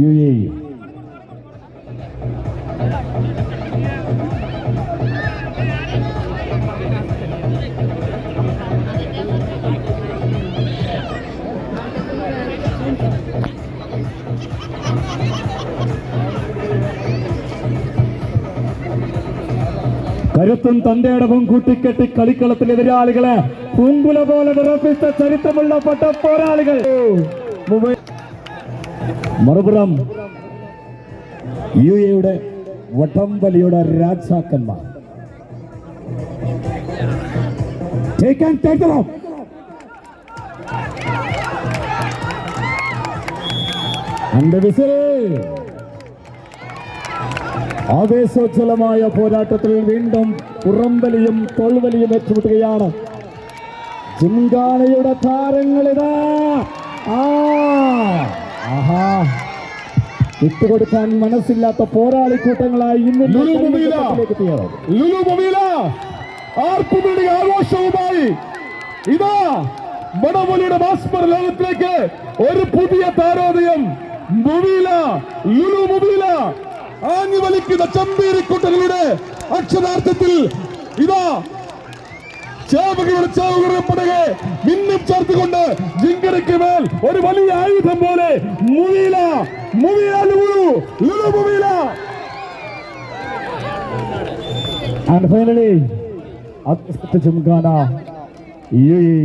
UAE. കരുത്തും തന്റെ അടവും കൂട്ടിക്കെട്ടി കളിക്കളത്തിൽ എതിരാളികളെ പൂങ്കുല പോലെ വിറപ്പിച്ച ചരിത്രമുള്ള പട്ട പോരാളികൾ. മറുപുറം UAEയുടെ വടംവലിയുടെ രാജാക്കന്മാർ. ആവേശോജ്വലമായ പോരാട്ടത്തിൽ വീണ്ടും പുറംവലിയും തോൾവലിയും ഏറ്റുമുട്ടുകയാണ്. ജിംഖാനയുടെ താരങ്ങളിതാ വിട്ടുകൊടുക്കാൻ മനസ്സില്ലാത്ത പോരാളിക്കൂട്ടങ്ങളായി ആഘോഷവുമായി ഇതാ വടംവലിയുടെ മാസ്മർ ലോകത്തിലേക്ക് ഒരു പുതിയ താരോദയം. മുബീല ആഞ്ഞു വലിക്കുന്ന ചമ്പീരിക്കുട്ടകളുടെ അക്ഷരാർത്ഥത്തിൽ ഇതാ ചേവുകളുടെ മിന്നും ചേർത്തുകൊണ്ട് ജിങ്കരയ്ക്ക് മേൽ ഒരു വലിയ ആയുധം പോലെ മുബീല and finally ജിംഖാന UAE